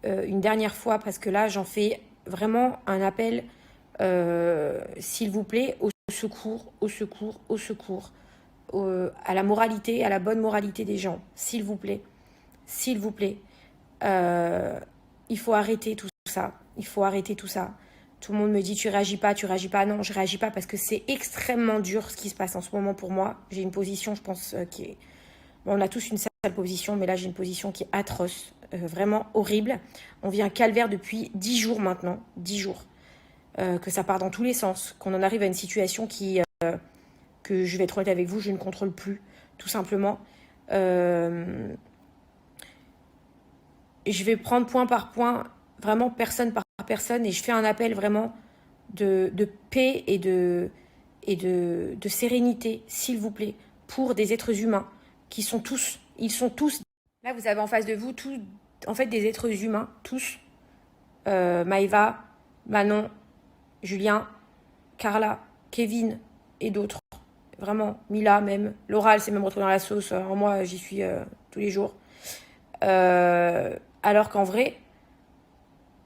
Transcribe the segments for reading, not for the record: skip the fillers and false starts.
une dernière fois, parce que là, j'en fais vraiment un appel, s'il vous plaît, au secours, au secours, au secours, à la moralité, à la bonne moralité des gens, s'il vous plaît, s'il vous plaît. Euh, il faut arrêter tout ça, il faut arrêter tout ça. Tout le monde me dit tu réagis pas, tu réagis pas. Non, je réagis pas parce que c'est extrêmement dur ce qui se passe en ce moment pour moi. J'ai une position, je pense, qui est... Bon, on a tous une sale position, mais là j'ai une position qui est atroce, vraiment horrible. On vit un calvaire depuis 10 jours maintenant, 10 jours. Que ça part dans tous les sens, qu'on en arrive à une situation que je vais être honnête avec vous, je ne contrôle plus, tout simplement. Je vais prendre point par point, vraiment personne par personne, et je fais un appel vraiment de paix et de sérénité, s'il vous plaît, pour des êtres humains qui sont tous, ils sont tous. Là, vous avez en face de vous tous, en fait, des êtres humains, tous. Maëva, Manon, Julien, Carla, Kevin et d'autres. Vraiment, Mila même. Laura, elle s'est même retrouvée dans la sauce. Moi, j'y suis tous les jours. Alors qu'en vrai,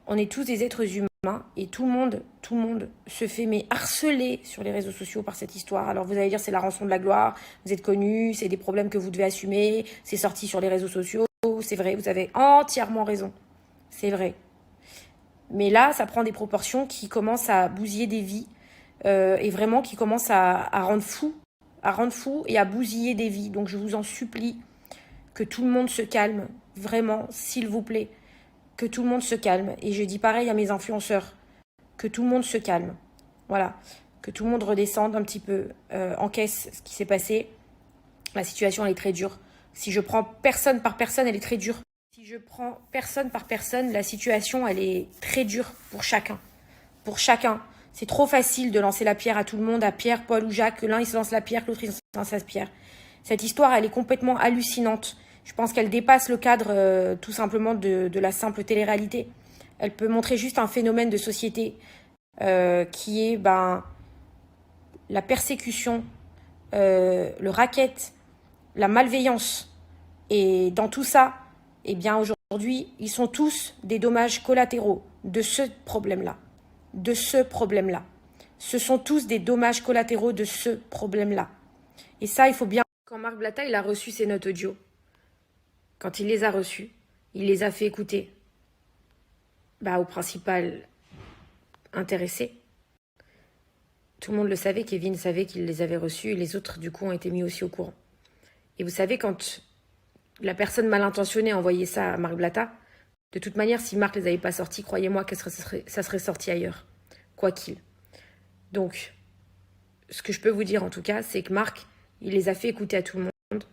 on est tous des êtres humains et tout le monde se fait mais harceler sur les réseaux sociaux par cette histoire. Alors vous allez dire c'est la rançon de la gloire, vous êtes connus, c'est des problèmes que vous devez assumer, c'est sorti sur les réseaux sociaux, c'est vrai, vous avez entièrement raison, c'est vrai. Mais là, ça prend des proportions qui commencent à bousiller des vies et vraiment qui commencent à rendre fou et à bousiller des vies. Donc je vous en supplie que tout le monde se calme, vraiment, s'il vous plaît. Que tout le monde se calme. Et je dis pareil à mes influenceurs, que tout le monde se calme. Voilà, que tout le monde redescende un petit peu, encaisse ce qui s'est passé. La situation, elle est très dure. Si je prends personne par personne, elle est très dure. Si je prends personne par personne, la situation, elle est très dure pour chacun. Pour chacun. C'est trop facile de lancer la pierre à tout le monde, à Pierre, Paul ou Jacques, que l'un il se lance la pierre, que l'autre il se lance la pierre. Cette histoire, elle est complètement hallucinante. Je pense qu'elle dépasse le cadre tout simplement de la simple télé-réalité. Elle peut montrer juste un phénomène de société qui est la persécution, le racket, la malveillance. Et dans tout ça, eh bien aujourd'hui, ils sont tous des dommages collatéraux de ce problème-là. De ce problème-là. Ce sont tous des dommages collatéraux de ce problème-là. Et ça, il faut bien... Quand Marc Blatta, il a reçu ses notes audio, quand il les a reçues, il les a fait écouter au principal intéressé. Tout le monde le savait, Kevin savait qu'il les avait reçus, et les autres, du coup, ont été mis aussi au courant. Et vous savez, quand la personne mal intentionnée a envoyé ça à Marc Blatta, de toute manière, si Marc les avait pas sortis, croyez-moi que ça serait sorti ailleurs, quoi qu'il. Donc, ce que je peux vous dire en tout cas, c'est que Marc, il les a fait écouter à tout le monde.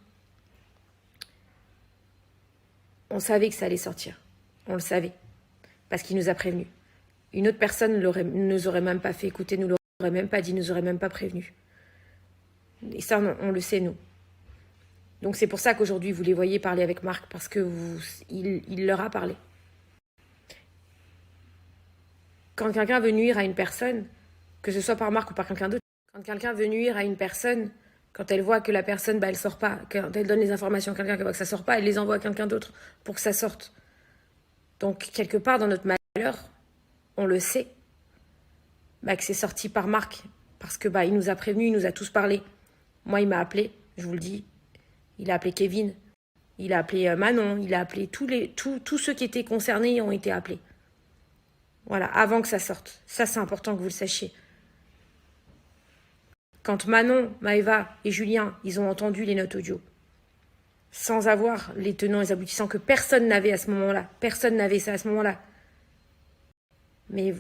On savait que ça allait sortir. On le savait. Parce qu'il nous a prévenus. Une autre personne ne nous aurait même pas fait écouter, nous l'aurait même pas dit, nous aurait même pas prévenus. Et ça, on le sait, nous. Donc c'est pour ça qu'aujourd'hui, vous les voyez parler avec Marc, parce que il leur a parlé. Quand quelqu'un veut nuire à une personne, que ce soit par Marc ou par quelqu'un d'autre, quand quelqu'un veut nuire à une personne, quand elle voit que la personne, elle sort pas, quand elle donne les informations à quelqu'un qui voit que ça sort pas, elle les envoie à quelqu'un d'autre pour que ça sorte. Donc, quelque part, dans notre malheur, on le sait, que c'est sorti par Marc, parce que il nous a prévenus, il nous a tous parlé. Moi, il m'a appelé, je vous le dis. Il a appelé Kevin, il a appelé Manon, il a appelé tous ceux qui étaient concernés ont été appelés. Voilà, avant que ça sorte. Ça, c'est important que vous le sachiez. Quand Manon, Maëva et Julien, ils ont entendu les notes audio, sans avoir les tenants et les aboutissants que personne n'avait à ce moment-là. Personne n'avait ça à ce moment-là. Mais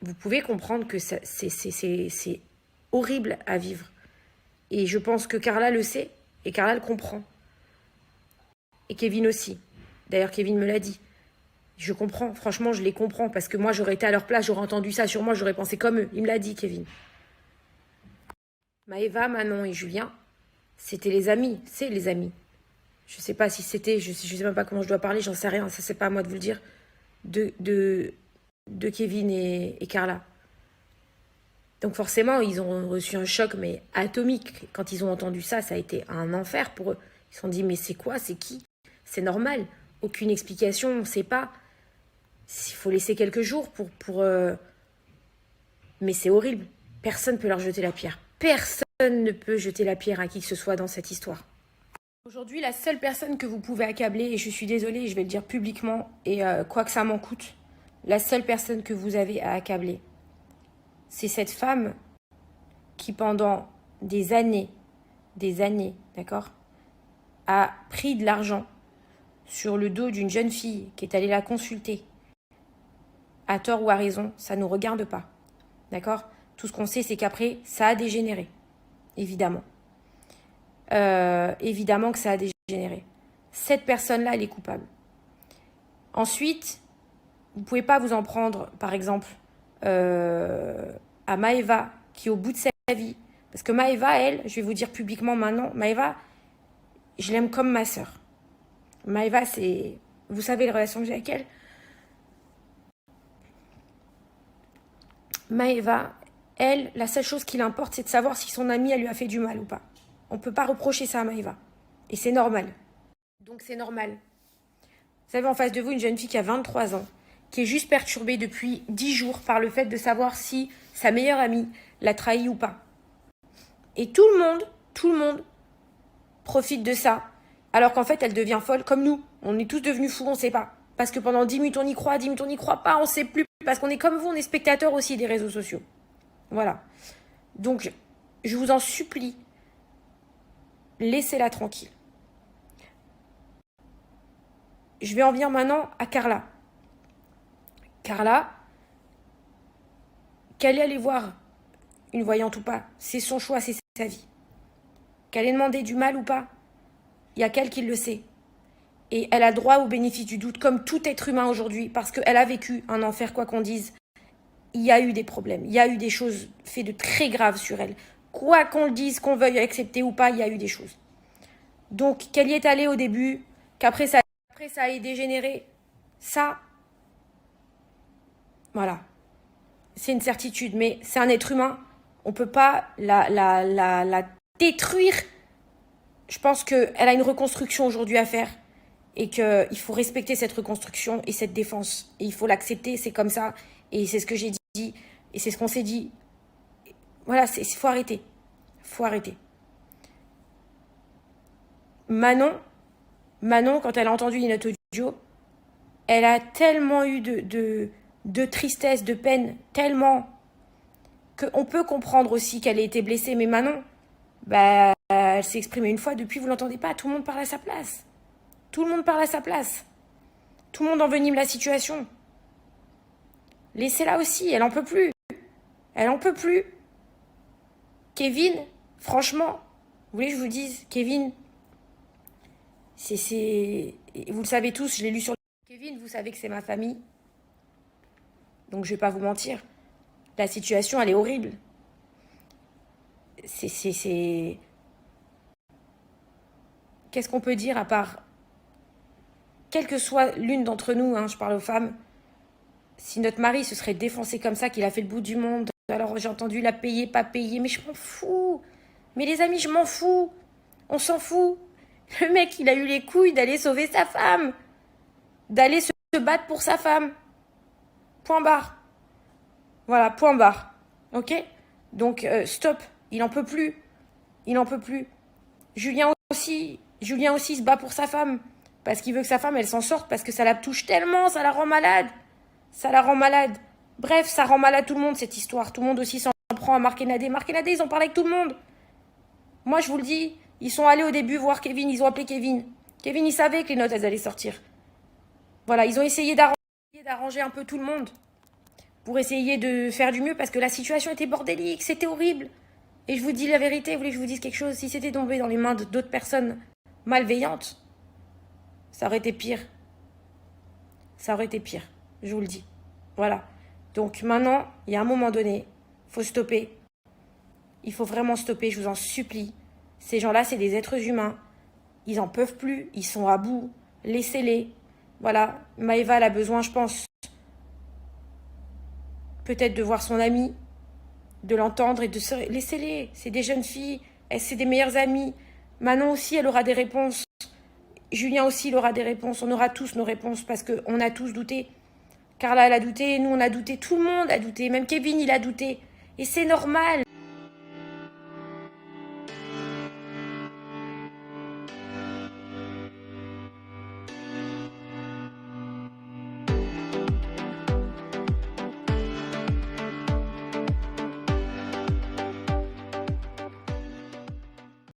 vous pouvez comprendre que c'est horrible à vivre. Et je pense que Carla le sait, et Carla le comprend. Et Kevin aussi. D'ailleurs, Kevin me l'a dit. Je comprends, franchement, je les comprends, parce que moi, j'aurais été à leur place, j'aurais entendu ça sur moi, j'aurais pensé comme eux. Il me l'a dit, Kevin. Maëva, Manon et Julien, c'était les amis, c'est les amis. Je sais pas si c'était, je sais même pas comment je dois parler, j'en sais rien, ça c'est pas à moi de vous le dire, de Kevin et Carla. Donc forcément, ils ont reçu un choc, mais atomique. Quand ils ont entendu ça, ça a été un enfer pour eux. Ils se sont dit, mais c'est quoi, c'est qui? C'est normal, aucune explication, on ne sait pas. Il faut laisser quelques jours Mais c'est horrible. Personne ne peut leur jeter la pierre. Personne ne peut jeter la pierre à qui que ce soit dans cette histoire. Aujourd'hui, la seule personne que vous pouvez accabler, et je suis désolée, je vais le dire publiquement, et quoi que ça m'en coûte, la seule personne que vous avez à accabler, c'est cette femme qui pendant des années, d'accord, a pris de l'argent sur le dos d'une jeune fille qui est allée la consulter. À tort ou à raison, ça ne nous regarde pas. D'accord? Tout ce qu'on sait, c'est qu'après, ça a dégénéré. Évidemment. Évidemment que ça a dégénéré. Cette personne-là, elle est coupable. Ensuite, vous ne pouvez pas vous en prendre, par exemple, à Maëva, qui est au bout de sa vie. Parce que Maëva, elle, je vais vous dire publiquement maintenant, Maëva, je l'aime comme ma sœur. Maëva, c'est... Vous savez la relation que j'ai avec elle? Maëva, elle, la seule chose qui l'importe, c'est de savoir si son amie, elle lui a fait du mal ou pas. On ne peut pas reprocher ça à Maëva. Et c'est normal. Donc c'est normal. Vous avez en face de vous une jeune fille qui a 23 ans, qui est juste perturbée depuis 10 jours par le fait de savoir si sa meilleure amie l'a trahi ou pas. Et tout le monde profite de ça. Alors qu'en fait, elle devient folle comme nous. On est tous devenus fous, on ne sait pas. Parce que pendant 10 minutes, on y croit, 10 minutes, on n'y croit pas, on ne sait plus. Parce qu'on est comme vous, on est spectateurs aussi des réseaux sociaux. Voilà. Donc, je vous en supplie, laissez-la tranquille. Je vais en venir maintenant à Carla. Carla, qu'elle est allée voir une voyante ou pas, c'est son choix, c'est sa vie. Qu'elle ait demandé du mal ou pas, il y a qu'elle qui le sait. Et elle a droit au bénéfice du doute, comme tout être humain aujourd'hui, parce qu'elle a vécu un enfer, quoi qu'on dise. Il y a eu des problèmes, il y a eu des choses faites de très graves sur elle. Quoi qu'on le dise, qu'on veuille accepter ou pas, il y a eu des choses. Donc, qu'elle y est allée au début, qu'après ça ait dégénéré, ça, voilà. C'est une certitude, mais c'est un être humain. On ne peut pas la détruire. Je pense qu'elle a une reconstruction aujourd'hui à faire et qu'il faut respecter cette reconstruction et cette défense. Et il faut l'accepter, c'est comme ça. Et c'est ce que j'ai dit et c'est ce qu'on s'est dit. Voilà, il faut arrêter. Il faut arrêter. Manon, quand elle a entendu les notes audio, elle a tellement eu de tristesse, de peine, tellement qu'on peut comprendre aussi qu'elle ait été blessée. Mais Manon, bah, elle s'est exprimée une fois, depuis vous l'entendez pas, tout le monde parle à sa place. Tout le monde parle à sa place. Tout le monde envenime la situation. Laissez-la aussi, elle en peut plus. Elle en peut plus. Kevin, franchement, vous voulez que je vous dise, Kevin, vous le savez tous, je l'ai lu sur Kevin, vous savez que c'est ma famille. Donc je vais pas vous mentir. La situation, elle est horrible. Qu'est-ce qu'on peut dire à part... Quelle que soit l'une d'entre nous, hein, je parle aux femmes, si notre mari se serait défoncé comme ça, qu'il a fait le bout du monde, alors j'ai entendu la payer, pas payer, mais je m'en fous. Mais les amis, je m'en fous. On s'en fout. Le mec, il a eu les couilles d'aller sauver sa femme. D'aller se battre pour sa femme. Point barre. Voilà, point barre. Ok? Donc, stop. Il n'en peut plus. Il n'en peut plus. Julien aussi se bat pour sa femme. Parce qu'il veut que sa femme, elle s'en sorte. Parce que ça la touche tellement, ça la rend malade. Ça la rend malade. Bref, ça rend malade tout le monde, cette histoire. Tout le monde aussi s'en prend à Marc et Nadé. Marc et Nadé, ils en parlent avec tout le monde. Moi, je vous le dis, ils sont allés au début voir Kevin. Ils ont appelé Kevin. Kevin, il savait que les notes, elles allaient sortir. Voilà, ils ont essayé d'arranger un peu tout le monde. Pour essayer de faire du mieux. Parce que la situation était bordélique. C'était horrible. Et je vous dis la vérité. Vous voulez que je vous dise quelque chose? Si c'était tombé dans les mains d'autres personnes malveillantes, ça aurait été pire. Ça aurait été pire. Je vous le dis. Voilà. Donc maintenant, il y a un moment donné, il faut stopper. Il faut vraiment stopper, je vous en supplie. Ces gens-là, c'est des êtres humains. Ils en peuvent plus, ils sont à bout. Laissez-les. Voilà. Maëva, elle a besoin, je pense, peut-être de voir son amie, de l'entendre et de se... Laissez-les. C'est des jeunes filles. C'est des meilleures amies. Manon aussi, elle aura des réponses. Julien aussi, il aura des réponses. On aura tous nos réponses parce qu'on a tous douté. Carla, elle a douté, nous, on a douté, tout le monde a douté, même Kevin, il a douté. Et c'est normal.